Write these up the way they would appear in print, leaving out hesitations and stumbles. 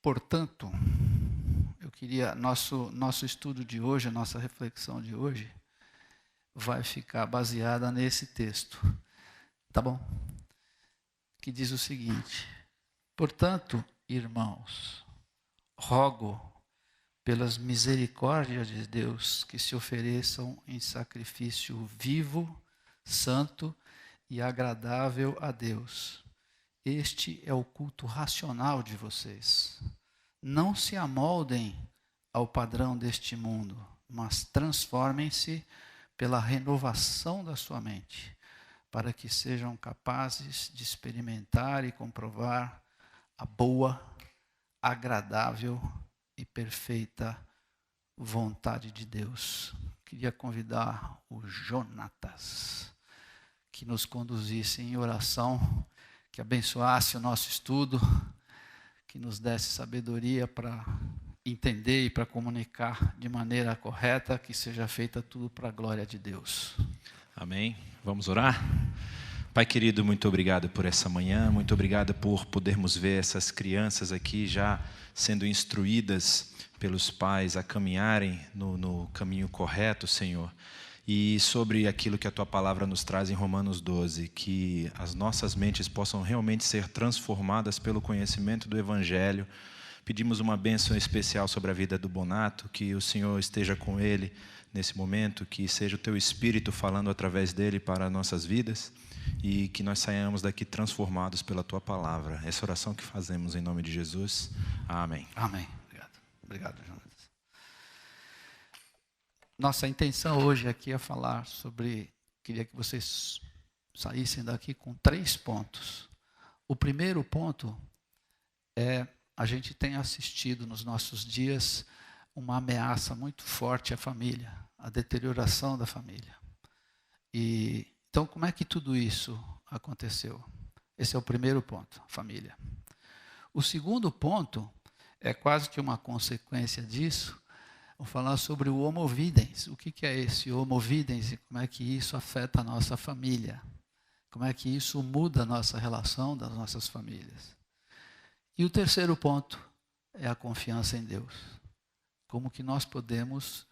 Portanto, eu queria, nosso estudo de hoje, a nossa reflexão de hoje, vai ficar baseada nesse texto, tá bom? Que diz o seguinte: portanto, irmãos, rogo pelas misericórdias de Deus que se ofereçam em sacrifício vivo, santo e agradável a Deus. Este é o culto racional de vocês. Não se amoldem ao padrão deste mundo, mas transformem-se pela renovação da sua mente, para que sejam capazes de experimentar e comprovar a boa, agradável e perfeita vontade de Deus. Queria convidar o Jonatas que nos conduzisse em oração, que abençoasse o nosso estudo, que nos desse sabedoria para entender e para comunicar de maneira correta, que seja feita tudo para a glória de Deus. Amém. Vamos orar? Pai querido, muito obrigado por essa manhã, muito obrigado por podermos ver essas crianças aqui já sendo instruídas pelos pais a caminharem no caminho correto, Senhor. E sobre aquilo que a Tua Palavra nos traz em Romanos 12, que as nossas mentes possam realmente ser transformadas pelo conhecimento do Evangelho. Pedimos uma bênção especial sobre a vida do Bonato, que o Senhor esteja com ele nesse momento, que seja o Teu Espírito falando através dele para nossas vidas e que nós saiamos daqui transformados pela Tua Palavra. Essa oração que fazemos em nome de Jesus. Amém. Amém. Obrigado, Jonas. Nossa intenção hoje aqui é falar sobre, queria que vocês saíssem daqui com 3 pontos. O primeiro ponto é, a gente tem assistido nos nossos dias uma ameaça muito forte à família, a deterioração da família. E então, como é que tudo isso aconteceu? Esse é o primeiro ponto, família. O segundo ponto é quase que uma consequência disso. Vou falar sobre o homo videns. O que é esse homo videns e como é que isso afeta a nossa família? Como é que isso muda a nossa relação das nossas famílias? E o terceiro ponto é a confiança em Deus. Como que nós podemos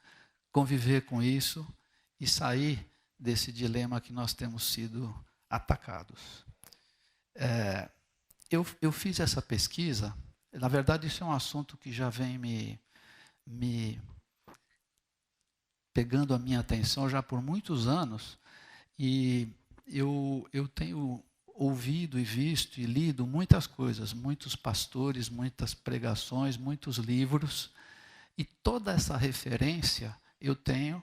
conviver com isso e sair desse dilema que nós temos sido atacados. Eu fiz essa pesquisa, na verdade isso é um assunto que já vem me pegando a minha atenção já por muitos anos, e eu tenho ouvido e visto e lido muitas coisas, muitos pastores, muitas pregações, muitos livros, e toda essa referência eu tenho,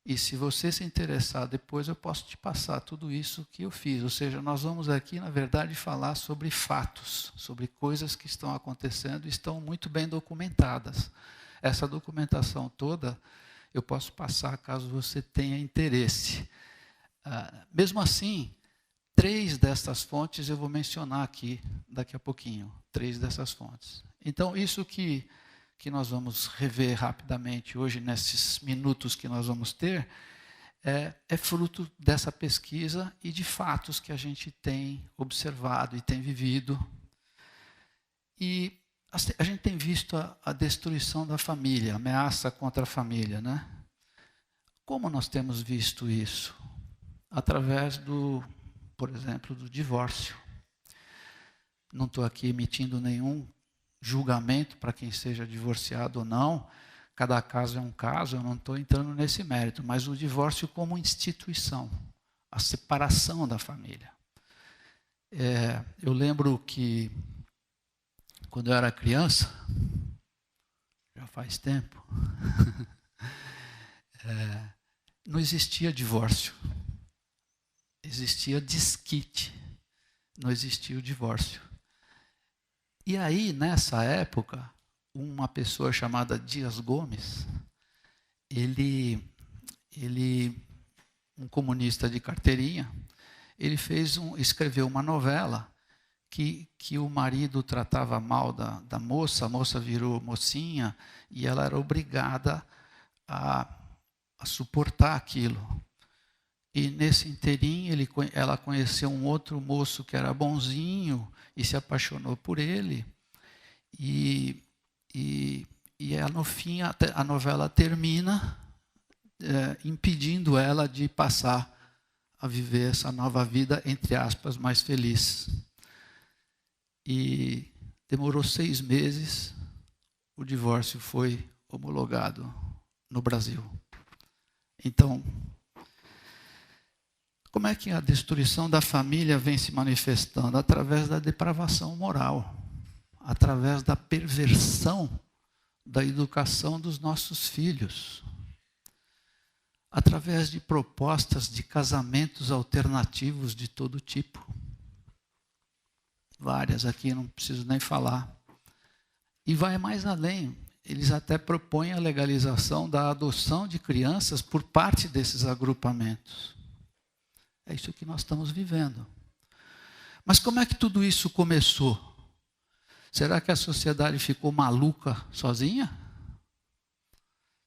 e se você se interessar depois eu posso te passar tudo isso que eu fiz. Ou seja, nós vamos aqui, na verdade, falar sobre fatos, sobre coisas que estão acontecendo e estão muito bem documentadas. Essa documentação toda eu posso passar caso você tenha interesse. Mesmo assim, 3 dessas fontes eu vou mencionar aqui daqui a pouquinho. 3 dessas fontes. Então, isso que nós vamos rever rapidamente hoje, nesses minutos que nós vamos ter, é fruto dessa pesquisa e de fatos que a gente tem observado e tem vivido. E a gente tem visto a destruição da família, a ameaça contra a família, né? Como nós temos visto isso? Através por exemplo, do divórcio. Não estou aqui emitindo nenhum julgamento para quem seja divorciado ou não. Cada caso é um caso, eu não estou entrando nesse mérito, mas o divórcio como instituição, a separação da família. Eu lembro que quando eu era criança, já faz tempo, não existia divórcio. Existia desquite, não existia o divórcio. E aí, nessa época, uma pessoa chamada Dias Gomes, um comunista de carteirinha, ele escreveu uma novela que o marido tratava mal da moça, a moça virou mocinha e ela era obrigada a suportar aquilo. E nesse inteirinho ela conheceu um outro moço que era bonzinho e se apaixonou por ele. E no fim, a novela termina impedindo ela de passar a viver essa nova vida, entre aspas, mais feliz. E demorou 6 meses, o divórcio foi homologado no Brasil. Então, como é que a destruição da família vem se manifestando? Através da depravação moral, através da perversão da educação dos nossos filhos, através de propostas de casamentos alternativos de todo tipo. Várias aqui, não preciso nem falar. E vai mais além. Eles até propõem a legalização da adoção de crianças por parte desses agrupamentos. É isso que nós estamos vivendo. Mas como é que tudo isso começou? Será que a sociedade ficou maluca sozinha?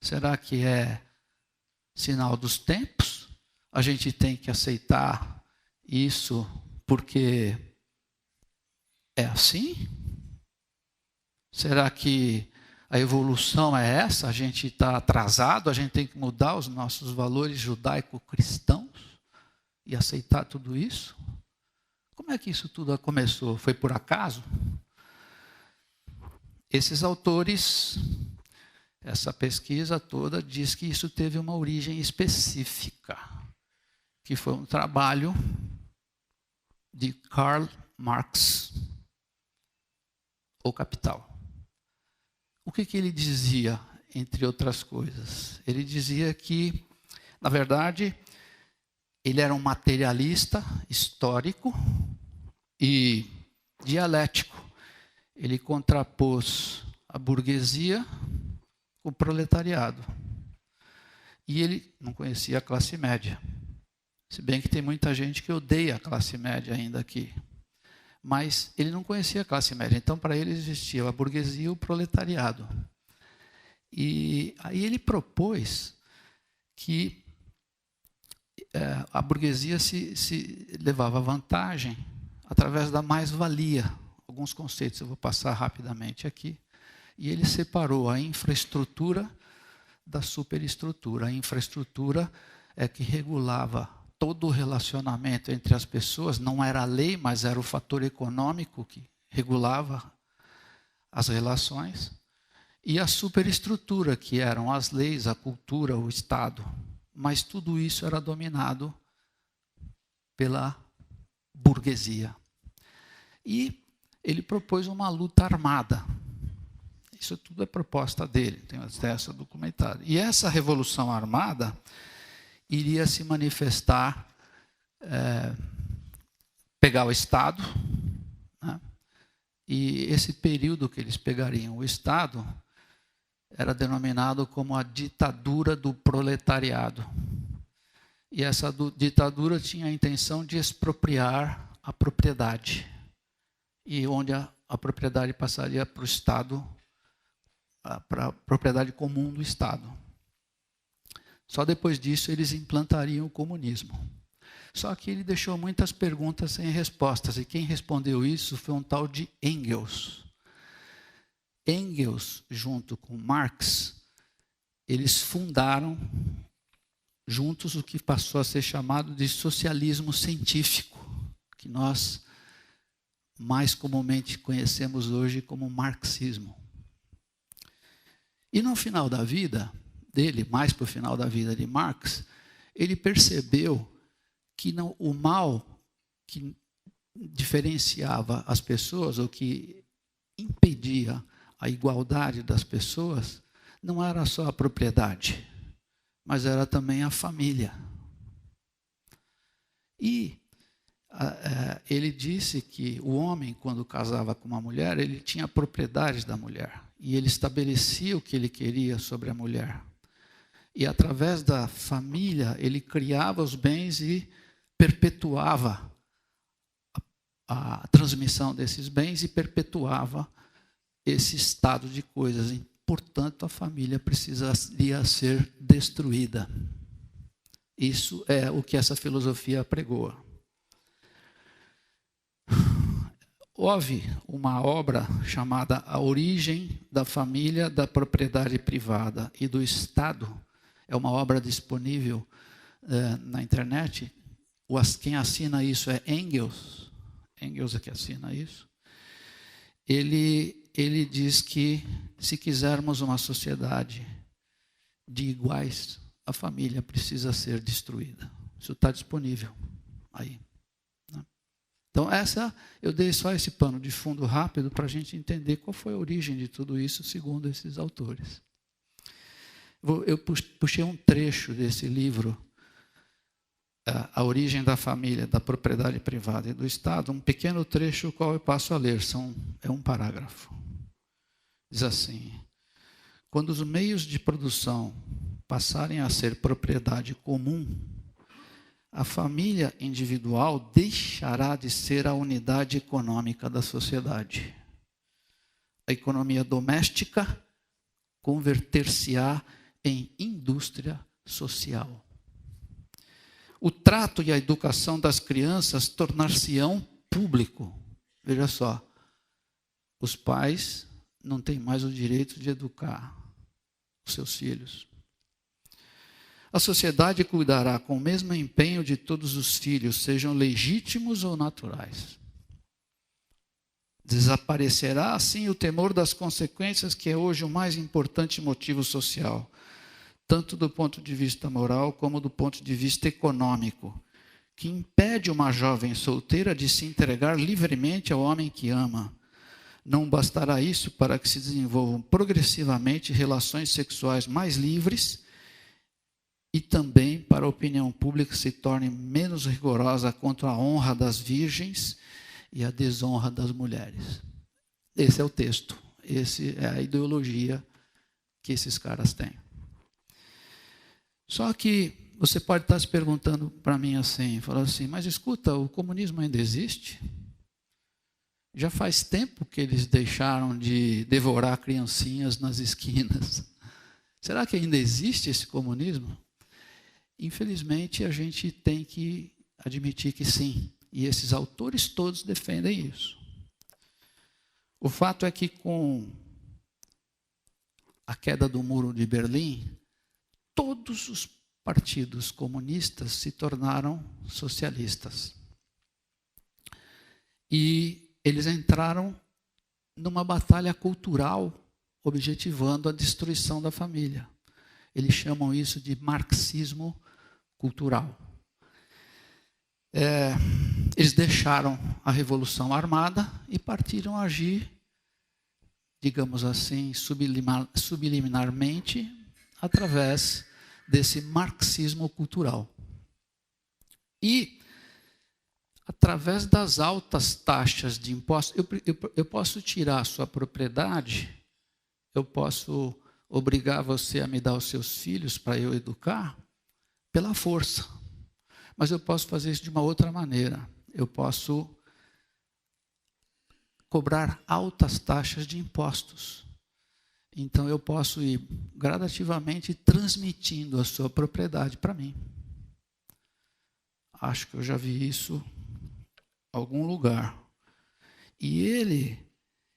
Será que é sinal dos tempos? A gente tem que aceitar isso porque é assim? Será que a evolução é essa? A gente está atrasado? A gente tem que mudar os nossos valores judaico-cristãos e aceitar tudo isso? Como é que isso tudo começou? Foi por acaso? Esses autores, essa pesquisa toda diz que isso teve uma origem específica, que foi um trabalho de Karl Marx, O Capital. O que ele dizia, entre outras coisas? Ele dizia que, na verdade, ele era um materialista histórico e dialético. Ele contrapôs a burguesia com o proletariado. E ele não conhecia a classe média. Se bem que tem muita gente que odeia a classe média ainda aqui. Mas ele não conhecia a classe média. Então, para ele existia a burguesia e o proletariado. E aí ele propôs que a burguesia se levava vantagem através da mais-valia. Alguns conceitos eu vou passar rapidamente aqui. E ele separou a infraestrutura da superestrutura. A infraestrutura é que regulava todo o relacionamento entre as pessoas, não era a lei, mas era o fator econômico que regulava as relações. E a superestrutura, que eram as leis, a cultura, o Estado. Mas tudo isso era dominado pela burguesia. E ele propôs uma luta armada. Isso tudo é proposta dele, tem até essa documentada. E essa revolução armada iria se manifestar, pegar o Estado, né? E esse período que eles pegariam o Estado era denominado como a ditadura do proletariado. E essa ditadura tinha a intenção de expropriar a propriedade, e onde a propriedade passaria para o Estado, para a propriedade comum do Estado. Só depois disso eles implantariam o comunismo. Só que ele deixou muitas perguntas sem respostas, e quem respondeu isso foi um tal de Engels. Engels, junto com Marx, eles fundaram juntos o que passou a ser chamado de socialismo científico, que nós mais comumente conhecemos hoje como marxismo. E no final da vida dele, mais para o final da vida de Marx, ele percebeu que o mal que diferenciava as pessoas, ou que impedia a igualdade das pessoas, não era só a propriedade, mas era também a família. E ele disse que o homem, quando casava com uma mulher, ele tinha propriedades da mulher, e ele estabelecia o que ele queria sobre a mulher. E através da família, ele criava os bens e perpetuava a transmissão desses bens e perpetuava esse estado de coisas. E, portanto, a família precisaria ser destruída. Isso é o que essa filosofia pregoa. houve uma obra chamada A Origem da Família, da Propriedade Privada e do Estado. É uma obra disponível na internet. Quem assina isso é Engels. Engels é que assina isso. Ele diz que, se quisermos uma sociedade de iguais, a família precisa ser destruída. Isso está disponível aí. Então, eu dei só esse pano de fundo rápido para a gente entender qual foi a origem de tudo isso, segundo esses autores. Eu puxei um trecho desse livro, A Origem da Família, da Propriedade Privada e do Estado, um pequeno trecho, o qual eu passo a ler, é um parágrafo. Diz assim: quando os meios de produção passarem a ser propriedade comum, a família individual deixará de ser a unidade econômica da sociedade. A economia doméstica converter-se-á em indústria social. O trato e a educação das crianças tornar-se-ão público. Veja só, os pais não têm mais o direito de educar os seus filhos. A sociedade cuidará com o mesmo empenho de todos os filhos, sejam legítimos ou naturais. Desaparecerá, assim, o temor das consequências, que é hoje o mais importante motivo social, tanto do ponto de vista moral como do ponto de vista econômico, que impede uma jovem solteira de se entregar livremente ao homem que ama. Não bastará isso para que se desenvolvam progressivamente relações sexuais mais livres e também para a opinião pública se torne menos rigorosa quanto à honra das virgens e a desonra das mulheres. Esse é o texto, essa é a ideologia que esses caras têm. Só que você pode estar se perguntando para mim assim, falando assim, mas escuta, o comunismo ainda existe? Já faz tempo que eles deixaram de devorar criancinhas nas esquinas. Será que ainda existe esse comunismo? Infelizmente, a gente tem que admitir que sim. E esses autores todos defendem isso. O fato é que, com a queda do Muro de Berlim, todos os partidos comunistas se tornaram socialistas. E eles entraram numa batalha cultural, objetivando a destruição da família. Eles chamam isso de marxismo cultural. Eles deixaram a Revolução Armada e partiram a agir, digamos assim, subliminarmente, através desse marxismo cultural. E, através das altas taxas de impostos, eu posso tirar a sua propriedade, eu posso obrigar você a me dar os seus filhos para eu educar, pela força. Mas eu posso fazer isso de uma outra maneira. Eu posso cobrar altas taxas de impostos. Então, eu posso ir gradativamente transmitindo a sua propriedade para mim. Acho que eu já vi isso em algum lugar. E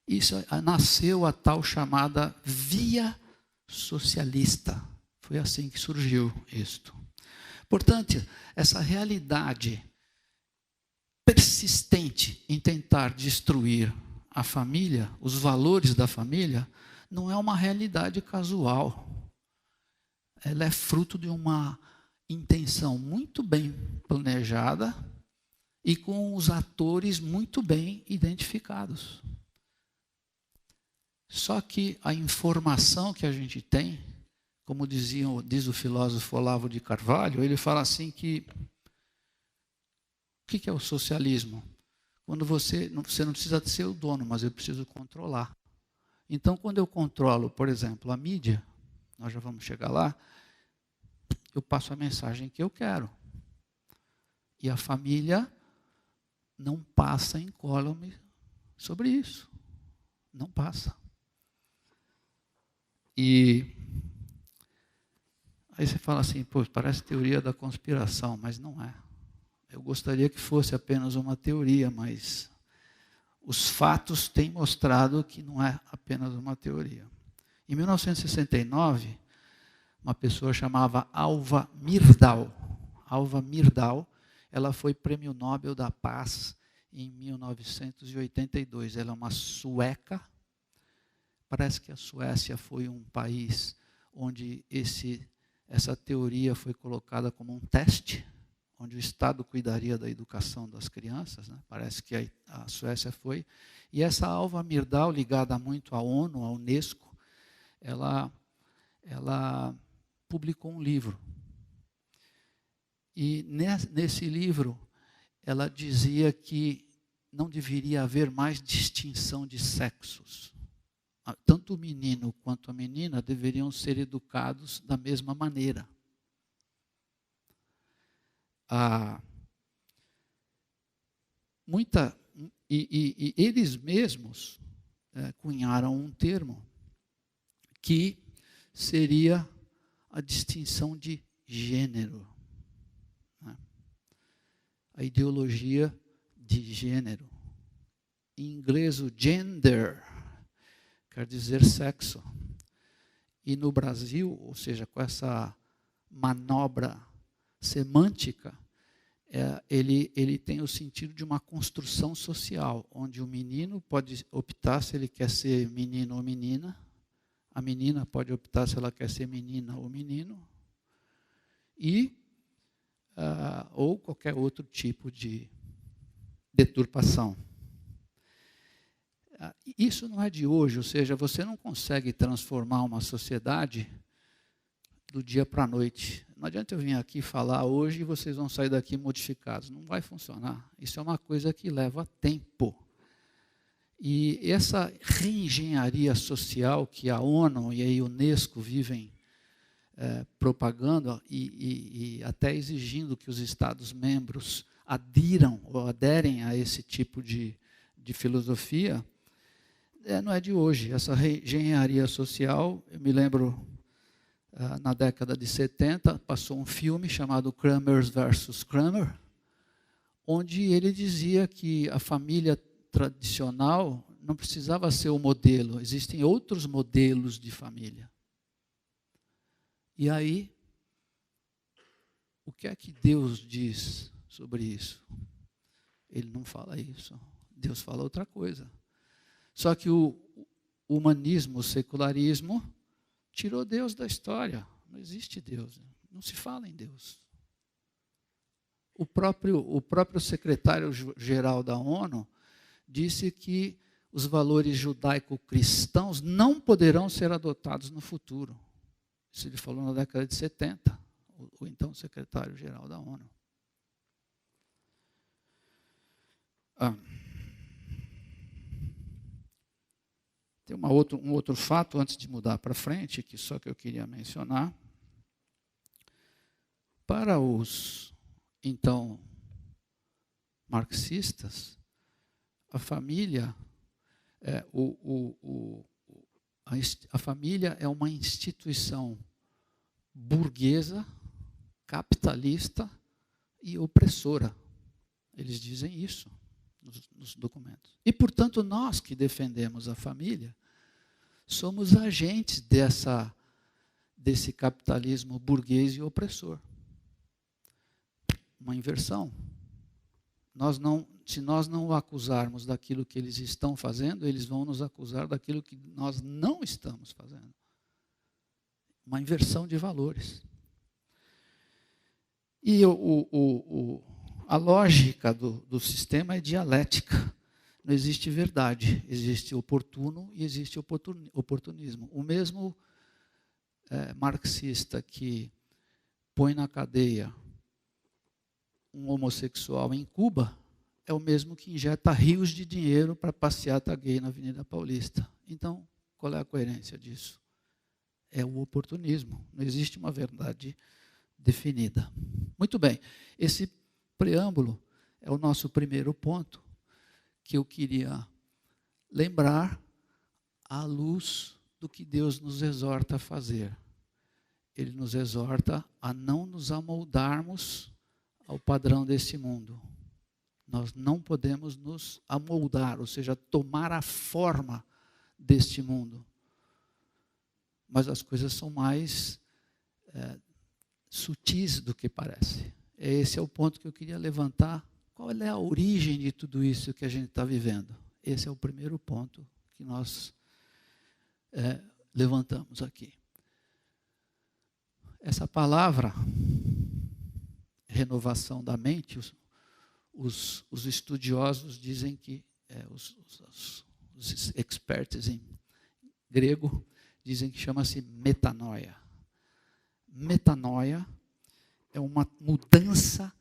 isso nasceu a tal chamada via socialista. Foi assim que surgiu isto. Portanto, essa realidade persistente em tentar destruir a família, os valores da família, não é uma realidade casual. Ela é fruto de uma intenção muito bem planejada e com os atores muito bem identificados. Só que a informação que a gente tem, como diz o filósofo Olavo de Carvalho, ele fala assim que o que é o socialismo? Quando você não precisa ser o dono, mas eu preciso controlar. Então, quando eu controlo, por exemplo, a mídia, nós já vamos chegar lá, eu passo a mensagem que eu quero. E a família não passa incólume sobre isso. Não passa. E aí você fala assim, pô, parece teoria da conspiração, mas não é. Eu gostaria que fosse apenas uma teoria, mas os fatos têm mostrado que não é apenas uma teoria. Em 1969, uma pessoa chamava Alva Myrdal. Alva Myrdal, ela foi Prêmio Nobel da Paz em 1982. Ela é uma sueca. Parece que a Suécia foi um país onde essa teoria foi colocada como um teste, onde o Estado cuidaria da educação das crianças, né? Parece que a Suécia foi. E essa Alva Myrdal, ligada muito à ONU, à Unesco, ela publicou um livro. E nesse livro, ela dizia que não deveria haver mais distinção de sexos. Tanto o menino quanto a menina deveriam ser educados da mesma maneira. E eles mesmos cunharam um termo que seria a distinção de gênero. Né? A ideologia de gênero. Em inglês, o gender quer dizer sexo. E no Brasil, ou seja, com essa manobra semântica, ele tem o sentido de uma construção social, onde o menino pode optar se ele quer ser menino ou menina, a menina pode optar se ela quer ser menina ou menino, ou qualquer outro tipo de deturpação. Isso não é de hoje, ou seja, você não consegue transformar uma sociedade do dia para a noite. Não adianta eu vir aqui falar hoje e vocês vão sair daqui modificados. Não vai funcionar. Isso é uma coisa que leva tempo. E essa reengenharia social que a ONU e a Unesco vivem propagando e até exigindo que os Estados-membros adiram ou aderem a esse tipo de filosofia, não é de hoje. Essa reengenharia social, eu me lembro, na década de 70, passou um filme chamado Kramer versus Kramer, onde ele dizia que a família tradicional não precisava ser o modelo, existem outros modelos de família. E aí, o que é que Deus diz sobre isso? Ele não fala isso. Deus fala outra coisa. Só que o humanismo, o secularismo, tirou Deus da história. Não existe Deus. Não se fala em Deus. O próprio secretário-geral da ONU disse que os valores judaico-cristãos não poderão ser adotados no futuro. Isso ele falou na década de 70, o então secretário-geral da ONU. Tem um outro fato, antes de mudar para frente, que só que eu queria mencionar. Para os, então, marxistas, a família a família é uma instituição burguesa, capitalista e opressora. Eles dizem isso nos documentos. E, portanto, nós que defendemos a família, somos agentes desse capitalismo burguês e opressor. Uma inversão. Se nós não o acusarmos daquilo que eles estão fazendo, eles vão nos acusar daquilo que nós não estamos fazendo. Uma inversão de valores. E a lógica do sistema é dialética. Não existe verdade, existe oportuno e existe oportunismo. O mesmo marxista que põe na cadeia um homossexual em Cuba é o mesmo que injeta rios de dinheiro para passeata gay na Avenida Paulista. Então, qual é a coerência disso? É o oportunismo. Não existe uma verdade definida. Muito bem. Esse preâmbulo é o nosso primeiro ponto que eu queria lembrar à luz do que Deus nos exorta a fazer. Ele nos exorta a não nos amoldarmos ao padrão desse mundo. Nós não podemos nos amoldar, ou seja, tomar a forma deste mundo. Mas as coisas são mais sutis do que parece. Esse é o ponto que eu queria levantar. Qual é a origem de tudo isso que a gente está vivendo? Esse é o primeiro ponto que nós levantamos aqui. Essa palavra, renovação da mente, os estudiosos dizem que, os experts em grego, dizem que chama-se metanoia. Metanoia é uma mudança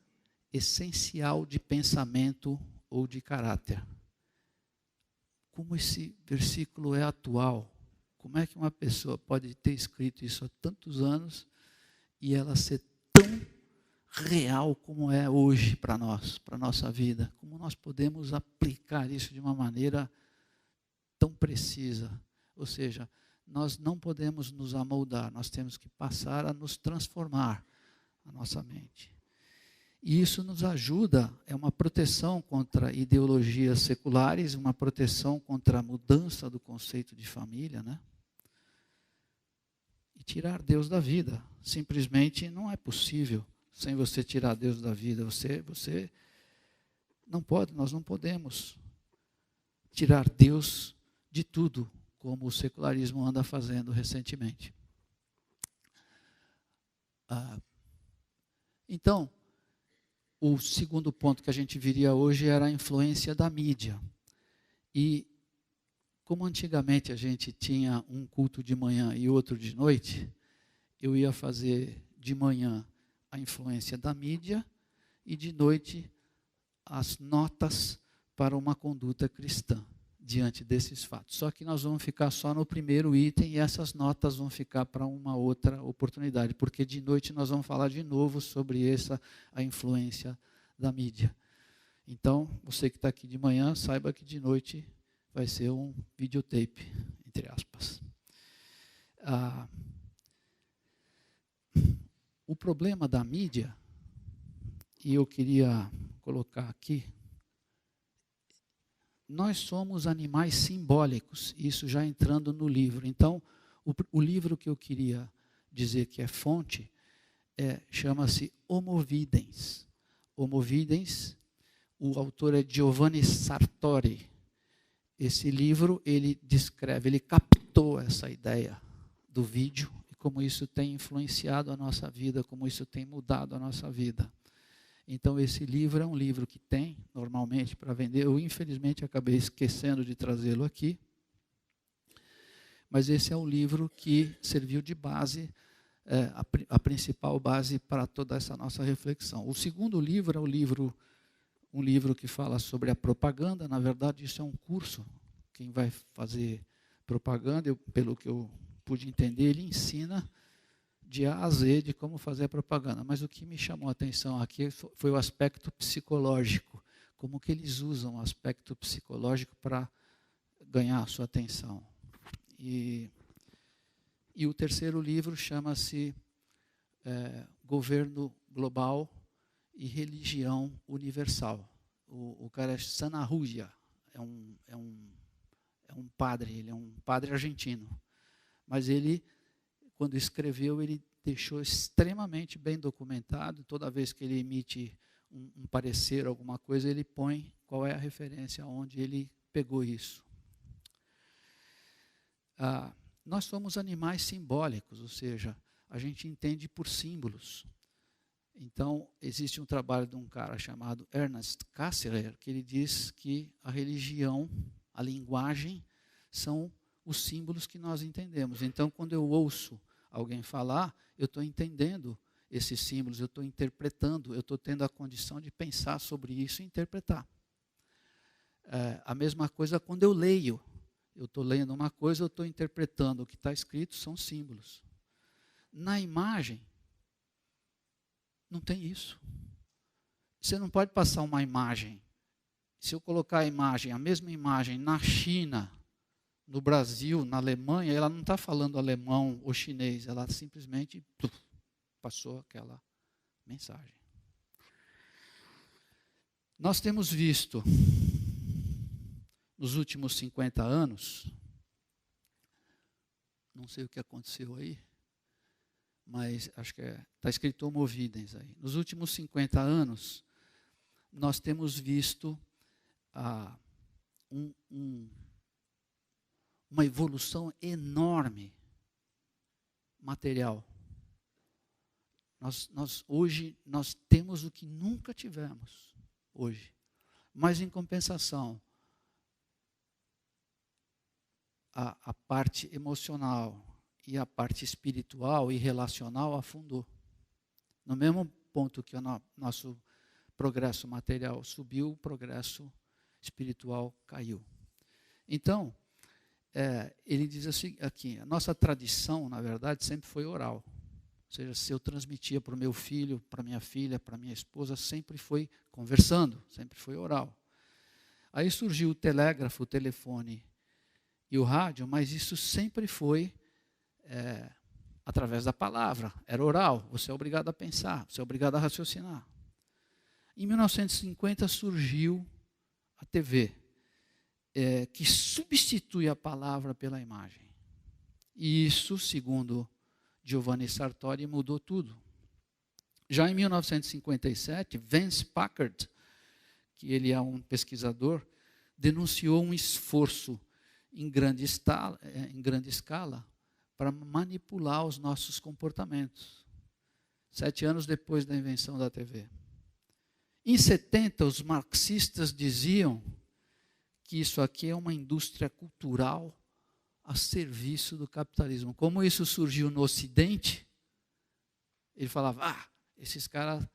essencial de pensamento ou de caráter. Como esse versículo é atual, como é que uma pessoa pode ter escrito isso há tantos anos e ela ser tão real como é hoje para nós, para a nossa vida? Como nós podemos aplicar isso de uma maneira tão precisa? Ou seja, nós não podemos nos amoldar, nós temos que passar a nos transformar a nossa mente. E isso nos ajuda, é uma proteção contra ideologias seculares, uma proteção contra a mudança do conceito de família, né? E tirar Deus da vida, simplesmente não é possível sem você tirar Deus da vida. Você não pode, nós não podemos tirar Deus de tudo, como o secularismo anda fazendo recentemente. Então, o segundo ponto que a gente viria hoje era a influência da mídia. E como antigamente a gente tinha um culto de manhã e outro de noite, eu ia fazer de manhã a influência da mídia e de noite as notas para uma conduta cristã diante desses fatos. Só que nós vamos ficar só no primeiro item e essas notas vão ficar para uma outra oportunidade, porque de noite nós vamos falar de novo sobre a influência da mídia. Então, você que está aqui de manhã, saiba que de noite vai ser um videotape, entre aspas. O problema da mídia, e eu queria colocar aqui, nós somos animais simbólicos, isso já entrando no livro. Então, o livro que eu queria dizer que é fonte, chama-se Homo Videns. Homo Videns, o autor é Giovanni Sartori. Esse livro, ele descreve, ele captou essa ideia do vídeo, e como isso tem influenciado a nossa vida, como isso tem mudado a nossa vida. Então, esse livro é um livro que tem, normalmente, para vender. Eu, infelizmente, acabei esquecendo de trazê-lo aqui. Mas esse é o livro que serviu de base, a principal base para toda essa nossa reflexão. O segundo livro é um livro que fala sobre a propaganda. Na verdade, isso é um curso. Quem vai fazer propaganda, pelo que eu pude entender, ele ensina de A a Z de como fazer a propaganda. Mas o que me chamou a atenção aqui foi o aspecto psicológico. Como que eles usam o aspecto psicológico para ganhar a sua atenção. E o terceiro livro chama-se Governo Global e Religião Universal. O cara é Sanahúja, é um padre, ele é um padre argentino. Mas ele, quando escreveu, ele deixou extremamente bem documentado. Toda vez que ele emite um parecer, alguma coisa, ele põe qual é a referência, onde ele pegou isso. Nós somos animais simbólicos, ou seja, a gente entende por símbolos. Então, existe um trabalho de um cara chamado Ernst Cassirer, que ele diz que a religião, a linguagem, são os símbolos que nós entendemos. Então, quando eu ouço alguém falar, eu estou entendendo esses símbolos, eu estou interpretando, eu estou tendo a condição de pensar sobre isso e interpretar. A mesma coisa quando eu leio. Eu estou lendo uma coisa, eu estou interpretando o que está escrito, são símbolos. Na imagem, não tem isso. Você não pode passar uma imagem. Se eu colocar a mesma imagem na China, no Brasil, na Alemanha, ela não está falando alemão ou chinês, ela simplesmente passou aquela mensagem. Nós temos visto, nos últimos 50 anos, não sei o que aconteceu aí, mas acho que está escrito Homo videns aí. Nos últimos 50 anos, nós temos visto uma evolução enorme material. Hoje nós temos o que nunca tivemos hoje. Mas, em compensação, a parte emocional e a parte espiritual e relacional afundou. No mesmo ponto que o nosso progresso material subiu, o progresso espiritual caiu. Então, ele diz assim, aqui, a nossa tradição, na verdade, sempre foi oral. Ou seja, se eu transmitia para o meu filho, para minha filha, para minha esposa, sempre foi conversando, sempre foi oral. Aí surgiu o telégrafo, o telefone e o rádio, mas isso sempre foi através da palavra, era oral, você é obrigado a pensar, você é obrigado a raciocinar. Em 1950 surgiu a TV, que substitui a palavra pela imagem. E isso, segundo Giovanni Sartori, mudou tudo. Já em 1957, Vance Packard, que ele é um pesquisador, denunciou um esforço em grande escala para manipular os nossos comportamentos. 7 anos depois da invenção da TV. Em 70, os marxistas diziam que isso aqui é uma indústria cultural a serviço do capitalismo. Como isso surgiu no Ocidente, ele falava, esses caras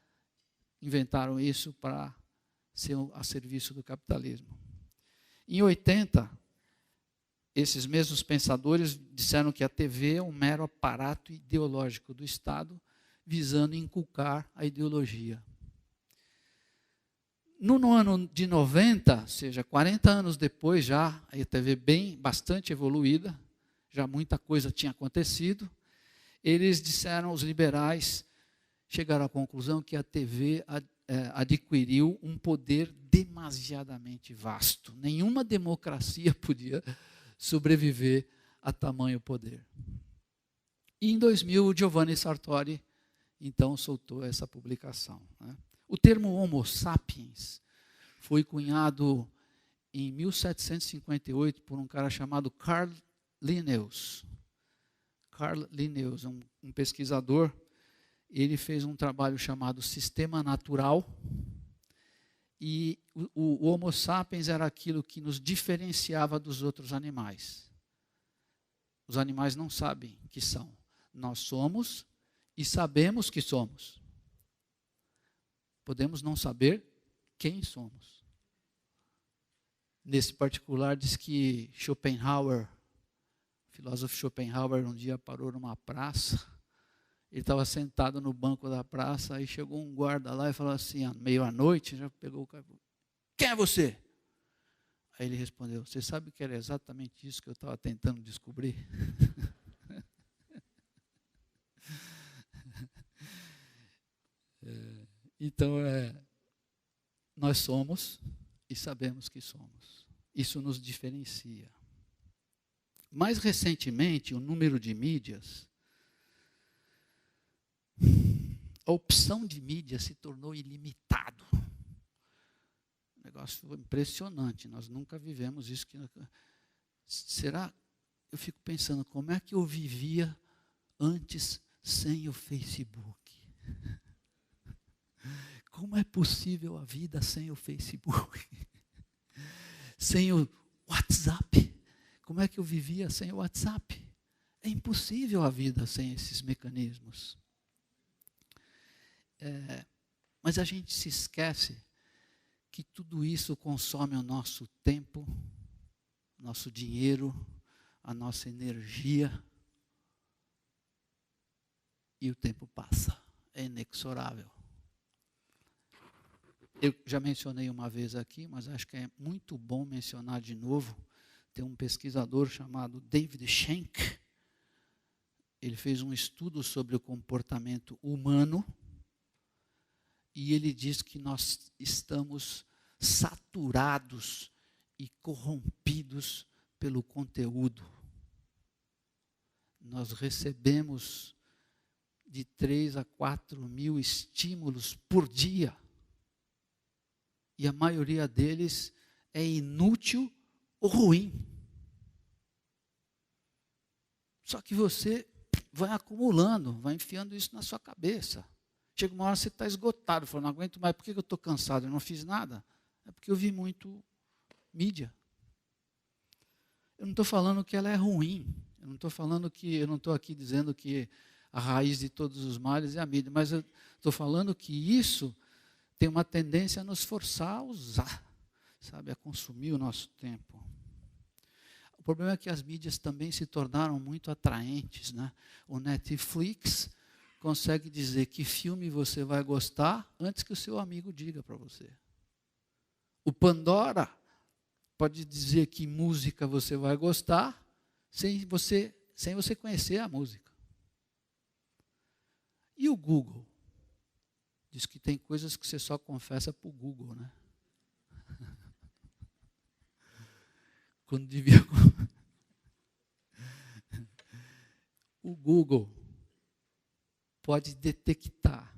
inventaram isso para ser a serviço do capitalismo. Em 80, esses mesmos pensadores disseram que a TV é um mero aparato ideológico do Estado, visando inculcar a ideologia. No ano de 90, ou seja, 40 anos depois, já a TV bastante evoluída, já muita coisa tinha acontecido, eles disseram, os liberais chegaram à conclusão que a TV adquiriu um poder demasiadamente vasto. Nenhuma democracia podia sobreviver a tamanho poder. E em 2000, o Giovanni Sartori, então, soltou essa publicação, né? O termo Homo sapiens foi cunhado em 1758 por um cara chamado Carl Linnaeus. Carl Linnaeus, um pesquisador, ele fez um trabalho chamado Sistema Natural, e o Homo sapiens era aquilo que nos diferenciava dos outros animais. Os animais não sabem que são. Nós somos e sabemos que somos. Podemos não saber quem somos. Nesse particular, diz que Schopenhauer, o filósofo Schopenhauer, um dia parou numa praça. Ele estava sentado no banco da praça, aí chegou um guarda lá e falou assim, meio à noite, já pegou o cara, quem é você? Aí ele respondeu, você sabe que era exatamente isso que eu estava tentando descobrir? Então, nós somos e sabemos que somos. Isso nos diferencia. Mais recentemente, o número de mídias, a opção de mídia se tornou ilimitado. Um negócio impressionante, nós nunca vivemos isso. Será? Eu fico pensando, como é que eu vivia antes sem o Facebook? Como é possível a vida sem o Facebook? Sem o WhatsApp? Como é que eu vivia sem o WhatsApp? É impossível a vida sem esses mecanismos. Mas a gente se esquece que tudo isso consome o nosso tempo, nosso dinheiro, a nossa energia. E o tempo passa, é inexorável. Eu já mencionei uma vez aqui, mas acho que é muito bom mencionar de novo. Tem um pesquisador chamado David Shenk. Ele fez um estudo sobre o comportamento humano e ele diz que nós estamos saturados e corrompidos pelo conteúdo. Nós recebemos de 3 a 4 mil estímulos por dia. E a maioria deles é inútil ou ruim. Só que você vai acumulando, vai enfiando isso na sua cabeça. Chega uma hora que você está esgotado, fala, não aguento mais, por que eu estou cansado? Eu não fiz nada. É porque eu vi muito mídia. Eu não estou falando que ela é ruim. Eu não estou aqui dizendo que a raiz de todos os males é a mídia, mas eu estou falando que isso tem uma tendência a nos forçar a usar, sabe, a consumir o nosso tempo. O problema é que as mídias também se tornaram muito atraentes, né? O Netflix consegue dizer que filme você vai gostar antes que o seu amigo diga para você. O Pandora pode dizer que música você vai gostar sem você conhecer a música. E o Google? Diz que tem coisas que você só confessa para o Google, né? Quando devia... O Google pode detectar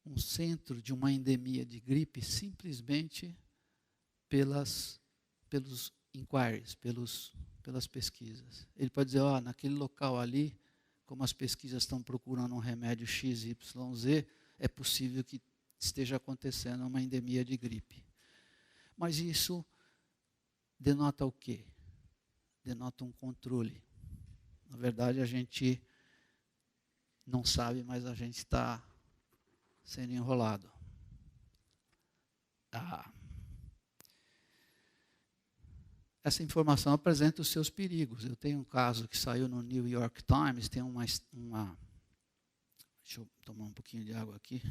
um centro de uma endemia de gripe simplesmente pelos inquiries, pelas pesquisas. Ele pode dizer, naquele local ali, como as pesquisas estão procurando um remédio XYZ, é possível que esteja acontecendo uma endemia de gripe. Mas isso denota o quê? Denota um controle. Na verdade, a gente não sabe, mas a gente está sendo enrolado. Essa informação apresenta os seus perigos. Eu tenho um caso que saiu no New York Times, tem uma deixa eu tomar um pouquinho de água aqui.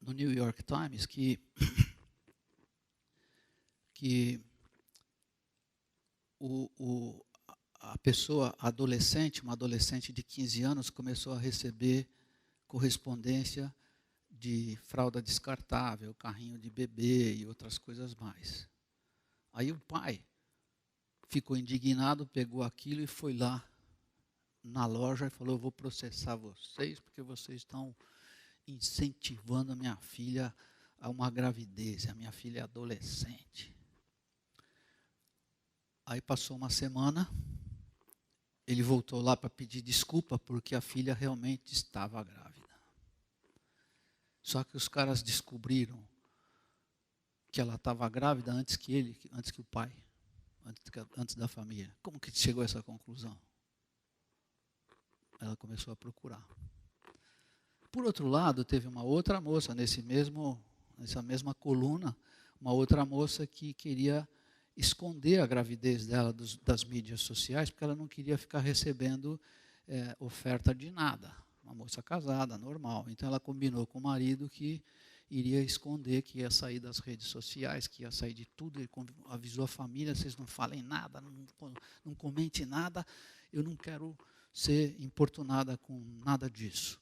No New York Times, que a pessoa adolescente, uma adolescente de 15 anos, começou a receber correspondência de fralda descartável, carrinho de bebê e outras coisas mais. Aí o pai ficou indignado, pegou aquilo e foi lá na loja e falou, eu vou processar vocês, porque vocês estão incentivando a minha filha a uma gravidez, a minha filha é adolescente. Aí passou uma semana, ele voltou lá para pedir desculpa, porque a filha realmente estava grávida. Só que os caras descobriram que ela estava grávida antes que o pai, antes da família. Como que chegou a essa conclusão? Ela começou a procurar. Por outro lado, teve uma outra moça nessa mesma coluna, uma outra moça que queria esconder a gravidez dela das mídias sociais, porque ela não queria ficar recebendo oferta de nada. Uma moça casada, normal. Então ela combinou com o marido que iria esconder, que ia sair das redes sociais, que ia sair de tudo. Ele avisou a família, vocês não falem nada, não comentem nada, eu não quero ser importunada com nada disso.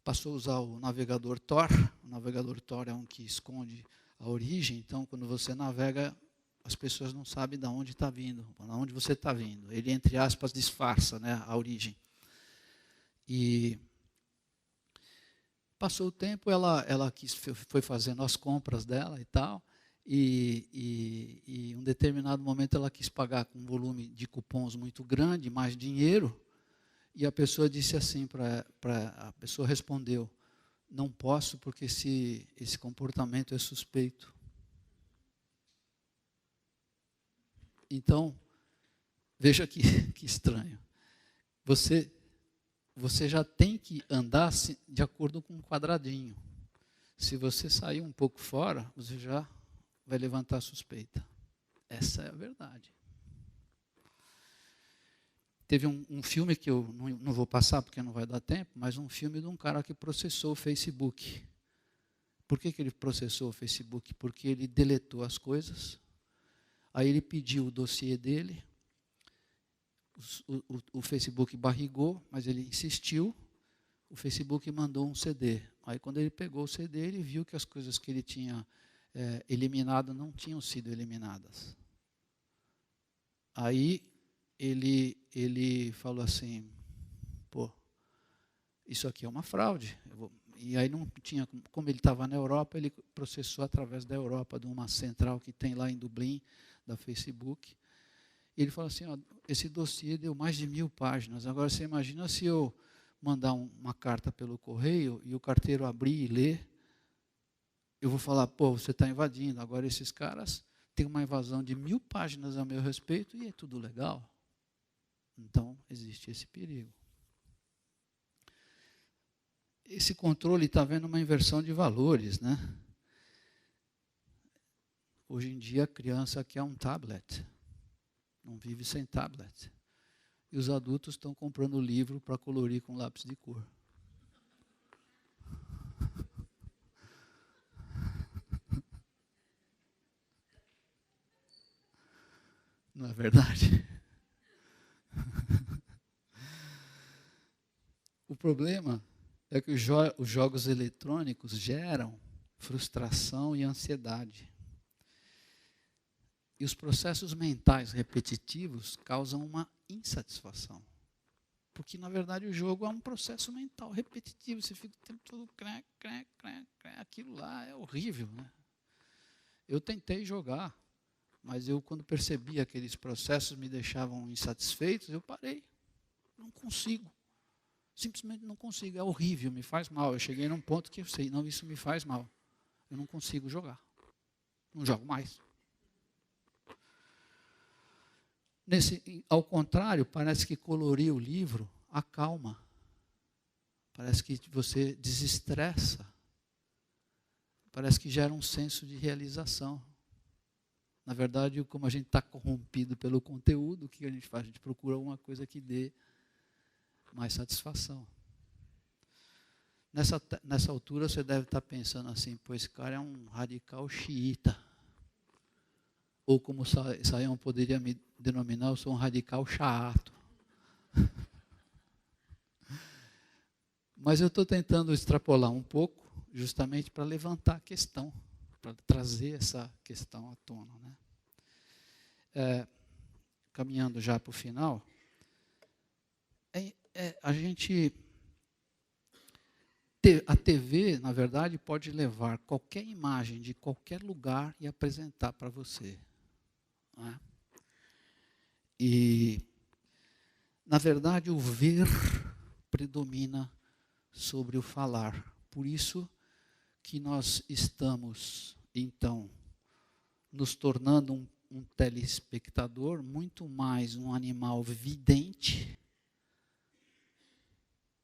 Passou a usar o navegador Tor. O navegador Tor é um que esconde a origem, então quando você navega, as pessoas não sabem de onde está vindo, de onde você está vindo. Ele, entre aspas, disfarça, né, a origem. E passou o tempo, ela foi fazendo as compras dela e tal, e em um determinado momento ela quis pagar com um volume de cupons muito grande, mais dinheiro, e a pessoa disse assim, a pessoa respondeu, não posso porque esse comportamento é suspeito. Então, veja que estranho. Você já tem que andar de acordo com um quadradinho. Se você sair um pouco fora, você já vai levantar suspeita. Essa é a verdade. Teve um filme que eu não vou passar porque não vai dar tempo, mas um filme de um cara que processou o Facebook. Por que ele processou o Facebook? Porque ele deletou as coisas, aí ele pediu o dossiê dele, o Facebook barrigou, mas ele insistiu, o Facebook mandou um CD. Aí, quando ele pegou o CD, ele viu que as coisas que ele tinha eliminado não tinham sido eliminadas. Aí, ele falou assim, pô, isso aqui é uma fraude. E aí não tinha, como ele estava na Europa, ele processou através da Europa, de uma central que tem lá em Dublin, da Facebook. E ele falou assim, ó, esse dossiê deu mais de 1000 páginas. Agora, você imagina se eu mandar uma carta pelo correio e o carteiro abrir e ler, eu vou falar, pô, você está invadindo. Agora, esses caras têm uma invasão de 1000 páginas a meu respeito e é tudo legal. Então, existe esse perigo. Esse controle está vendo uma inversão de valores, né? Hoje em dia, a criança quer um tablet. Não vive sem tablet. E os adultos estão comprando livro para colorir com lápis de cor. Não é verdade? O problema é que os jogos eletrônicos geram frustração e ansiedade. E os processos mentais repetitivos causam uma insatisfação. Porque, na verdade, o jogo é um processo mental repetitivo. Você fica o tempo todo, aquilo lá é horrível, né? Eu tentei jogar, mas quando percebi aqueles processos me deixavam insatisfeitos, eu parei. Não consigo. Simplesmente não consigo. É horrível, me faz mal. Eu cheguei num ponto que eu sei, não, isso me faz mal. Eu não consigo jogar. Não jogo mais. Ao contrário, parece que colorir o livro acalma. Parece que você desestressa. Parece que gera um senso de realização. Na verdade, como a gente está corrompido pelo conteúdo, o que a gente faz? A gente procura alguma coisa que dê mais satisfação. Nessa altura, você deve estar pensando assim, pô, esse cara é um radical xiita. Ou como Saião poderia me denominar, eu sou um radical chato. Mas eu estou tentando extrapolar um pouco, justamente para levantar a questão, para trazer essa questão à tona, né? Caminhando já para o final, a TV, na verdade, pode levar qualquer imagem de qualquer lugar e apresentar para você. Né? E, na verdade, o ver predomina sobre o falar. Por isso que nós estamos, então, nos tornando um telespectador muito mais um animal vidente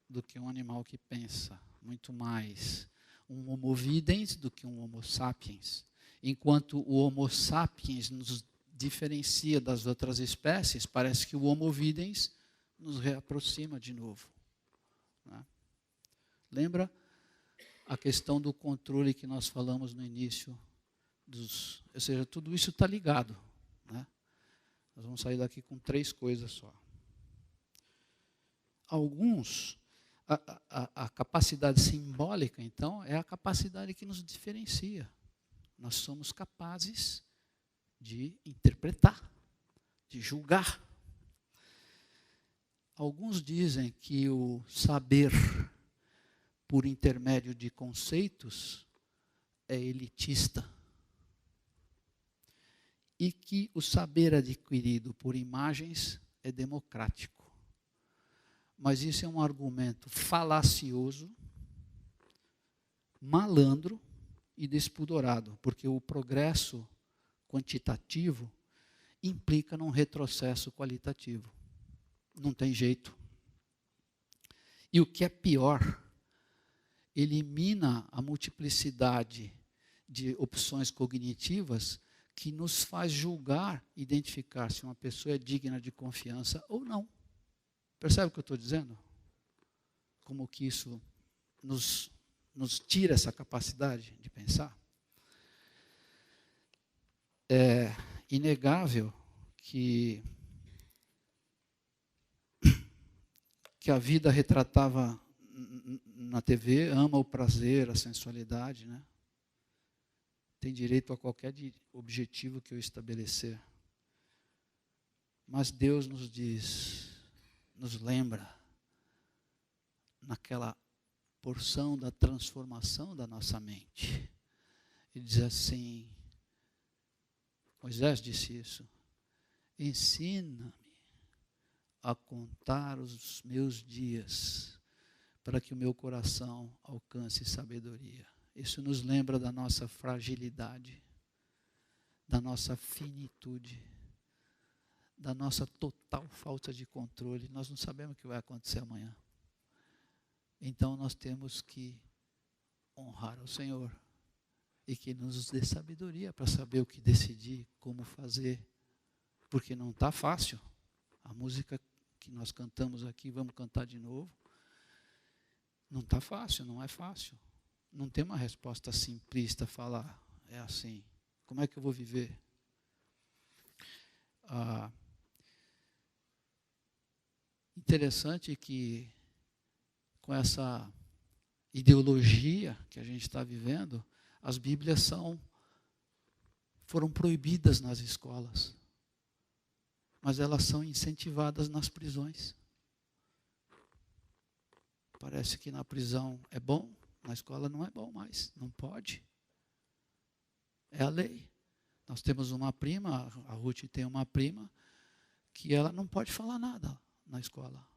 do que um animal que pensa. Muito mais um homo videns do que um homo sapiens. Enquanto o homo sapiens nos diferencia das outras espécies, parece que o homo videns nos reaproxima de novo. Né? Lembra a questão do controle que nós falamos no início? Ou seja, tudo isso está ligado. Né? Nós vamos sair daqui com 3 coisas só. A capacidade simbólica, então, é a capacidade que nos diferencia. Nós somos capazes de interpretar, de julgar. Alguns dizem que o saber por intermédio de conceitos é elitista. E que o saber adquirido por imagens é democrático. Mas isso é um argumento falacioso, malandro e despudorado, porque o progresso quantitativo implica num retrocesso qualitativo. Não tem jeito. E o que é pior, elimina a multiplicidade de opções cognitivas que nos faz julgar, identificar se uma pessoa é digna de confiança ou não. Percebe o que eu estou dizendo? Como que isso nos tira essa capacidade de pensar? É inegável que a vida retratava na TV ama o prazer, a sensualidade, né? Tem direito a qualquer objetivo que eu estabelecer. Mas Deus nos diz, nos lembra, naquela porção da transformação da nossa mente. Ele diz assim, Moisés disse isso, ensina-me a contar os meus dias, para que o meu coração alcance sabedoria. Isso nos lembra da nossa fragilidade, da nossa finitude, da nossa total falta de controle. Nós não sabemos o que vai acontecer amanhã. Então nós temos que honrar ao Senhor e que nos dê sabedoria para saber o que decidir, como fazer, porque não está fácil. A música que nós cantamos aqui, vamos cantar de novo, não está fácil, não é fácil. Não tem uma resposta simplista, falar, é assim, como é que eu vou viver? Interessante que com essa ideologia que a gente está vivendo, as Bíblias foram proibidas nas escolas, mas elas são incentivadas nas prisões. Parece que na prisão é bom, na escola não é bom mais, não pode. É a lei. Nós temos uma prima, a Ruth tem uma prima, que ela não pode falar nada na escola.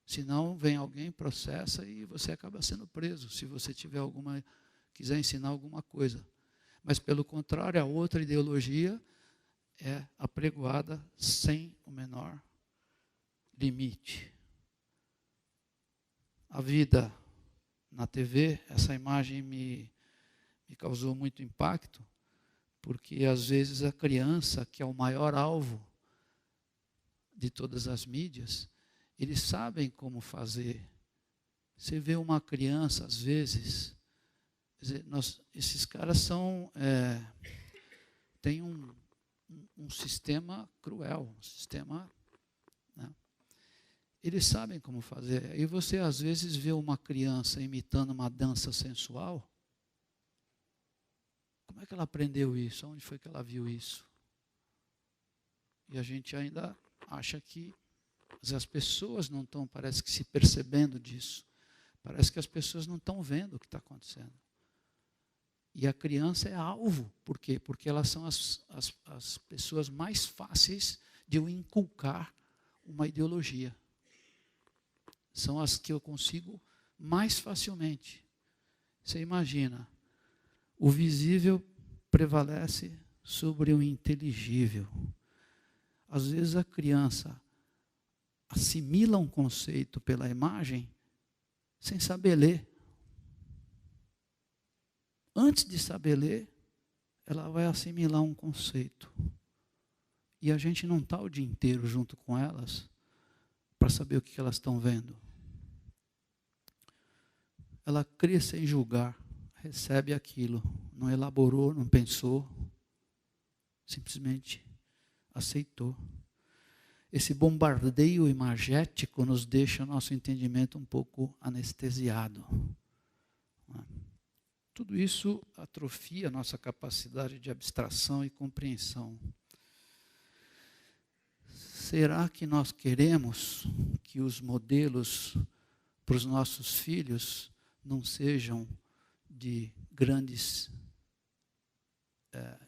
Senão vem alguém, processa e você acaba sendo preso, se você quiser ensinar alguma coisa. Mas, pelo contrário, a outra ideologia é apregoada sem o menor limite. A vida na TV, essa imagem me causou muito impacto, porque às vezes a criança, que é o maior alvo de todas as mídias, eles sabem como fazer. Você vê uma criança, às vezes, esses caras têm um sistema cruel, um sistema, né? Eles sabem como fazer. E você, às vezes, vê uma criança imitando uma dança sensual. Como é que ela aprendeu isso? Onde foi que ela viu isso? E a gente ainda acha que as pessoas não estão, parece que, se percebendo disso. Parece que as pessoas não estão vendo o que está acontecendo. E a criança é alvo. Por quê? Porque elas são as pessoas mais fáceis de eu inculcar uma ideologia. São as que eu consigo mais facilmente. Você imagina, o visível prevalece sobre o inteligível. Às vezes a criança assimila um conceito pela imagem sem saber ler. Antes de saber ler, ela vai assimilar um conceito. E a gente não está o dia inteiro junto com elas para saber o que elas estão vendo. Ela crê sem julgar, recebe aquilo, não elaborou, não pensou, simplesmente aceitou. Esse bombardeio imagético nos deixa o nosso entendimento um pouco anestesiado. Tudo isso atrofia a nossa capacidade de abstração e compreensão. Será que nós queremos que os modelos para os nossos filhos não sejam de grandes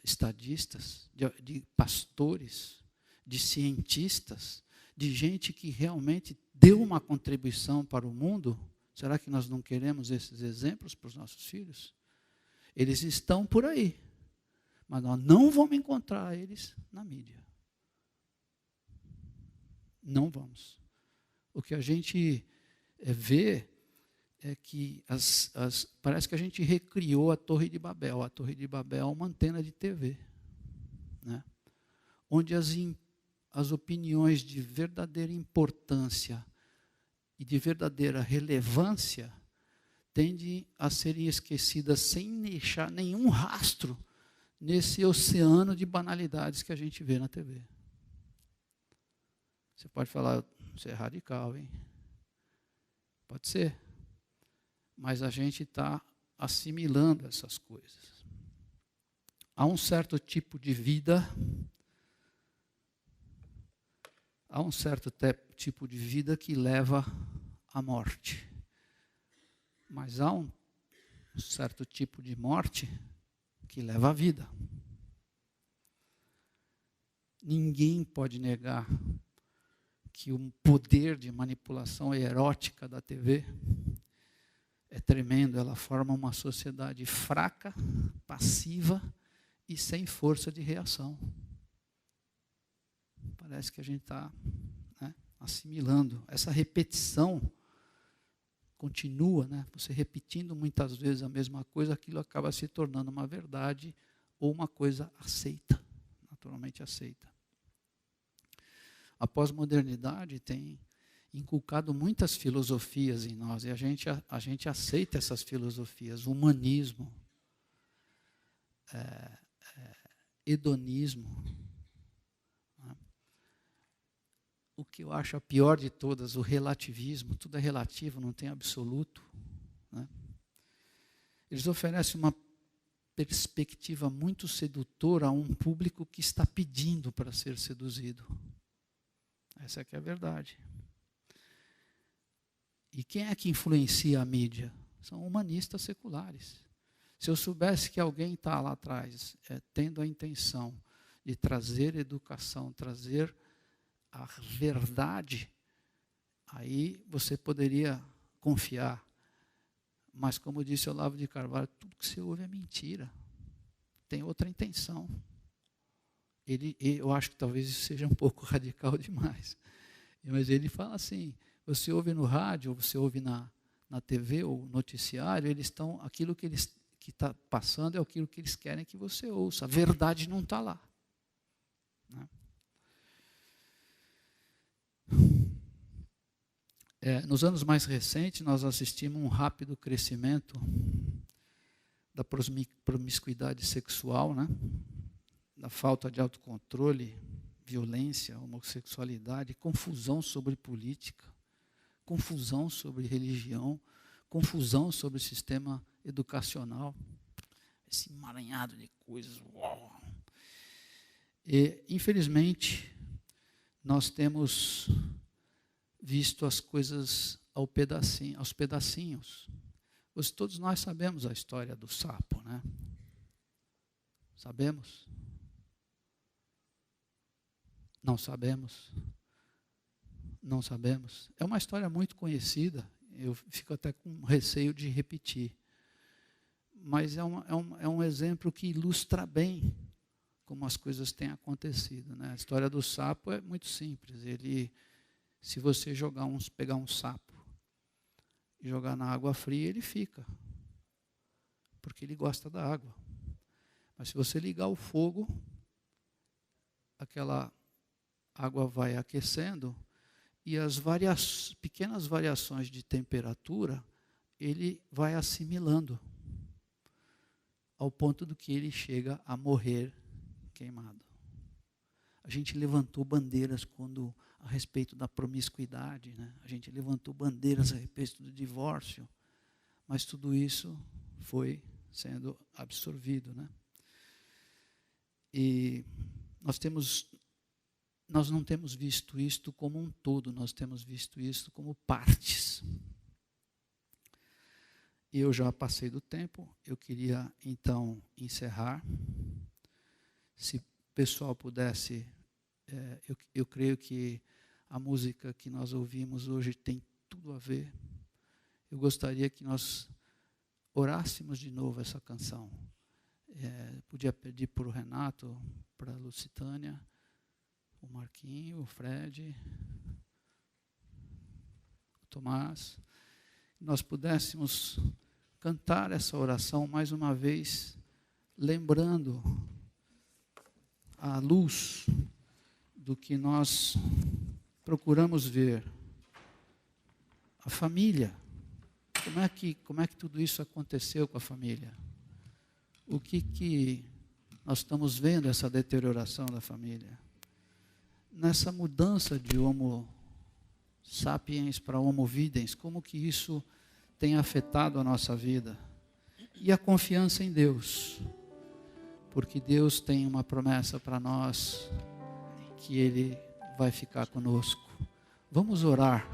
estadistas, de pastores, de cientistas, de gente que realmente deu uma contribuição para o mundo? Será que nós não queremos esses exemplos para os nossos filhos? Eles estão por aí, mas nós não vamos encontrar eles na mídia. Não vamos. O que a gente vê é que parece que a gente recriou a Torre de Babel. A Torre de Babel é uma antena de TV, né? Onde as opiniões de verdadeira importância e de verdadeira relevância tendem a serem esquecidas sem deixar nenhum rastro nesse oceano de banalidades que a gente vê na TV. Você pode falar, você é radical, hein? Pode ser. mas a gente está assimilando essas coisas. Há um certo tipo de vida, tipo de vida que leva à morte. Mas há um certo tipo de morte que leva à vida. Ninguém pode negar que o poder de manipulação erótica da TV é tremendo. Ela forma uma sociedade fraca, passiva e sem força de reação. Parece que a gente está, né, assimilando. Essa repetição continua, né? Você repetindo muitas vezes a mesma coisa, aquilo acaba se tornando uma verdade ou uma coisa aceita, naturalmente aceita. A pós-modernidade tem inculcado muitas filosofias em nós, e a gente aceita essas filosofias, humanismo, hedonismo. Né? O que eu acho a pior de todas, o relativismo, tudo é relativo, não tem absoluto. Né? Eles oferecem uma perspectiva muito sedutora a um público que está pedindo para ser seduzido. Essa é que é a verdade. E quem é que influencia a mídia? São humanistas seculares. Se eu soubesse que alguém está lá atrás, tendo a intenção de trazer educação, trazer a verdade, aí você poderia confiar. Mas, como disse Olavo de Carvalho, tudo que você ouve é mentira. Tem outra intenção. Eu acho que talvez isso seja um pouco radical demais. Mas ele fala assim, você ouve no rádio, você ouve na TV ou noticiário, eles estão, aquilo que está passando é aquilo que eles querem que você ouça. A verdade não está lá. Né? Nos anos mais recentes, nós assistimos um rápido crescimento da promiscuidade sexual, né? Da falta de autocontrole, violência, homossexualidade, confusão sobre política, confusão sobre religião, confusão sobre o sistema educacional, esse emaranhado de coisas. Uau. E, infelizmente, nós temos visto as coisas aos pedacinhos. Todos nós sabemos a história do sapo, né? Sabemos? Não sabemos. Não sabemos. É uma história muito conhecida. Eu fico até com receio de repetir. Mas é um exemplo que ilustra bem como as coisas têm acontecido. Né? A história do sapo é muito simples. Se você pegar um sapo e jogar na água fria, ele fica. Porque ele gosta da água. Mas se você ligar o fogo, aquela água vai aquecendo e as pequenas variações de temperatura, ele vai assimilando ao ponto do que ele chega a morrer queimado. A gente levantou bandeiras a respeito da promiscuidade, né? A gente levantou bandeiras a respeito do divórcio, mas tudo isso foi sendo absorvido, né? E nós não temos visto isto como um todo, nós temos visto isto como partes. Eu já passei do tempo, eu queria então encerrar. Se o pessoal pudesse, eu creio que a música que nós ouvimos hoje tem tudo a ver. Eu gostaria que nós orássemos de novo essa canção. Podia pedir para o Renato, para a Lucitânia, o Marquinho, o Fred, o Tomás, nós pudéssemos cantar essa oração mais uma vez, lembrando à luz do que nós procuramos ver. A família. Como é que tudo isso aconteceu com a família? O que nós estamos vendo essa deterioração da família? Nessa mudança de Homo sapiens para Homo videns, como que isso tem afetado a nossa vida. E a confiança em Deus, porque Deus tem uma promessa para nós, que Ele vai ficar conosco. Vamos orar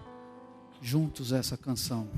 juntos essa canção.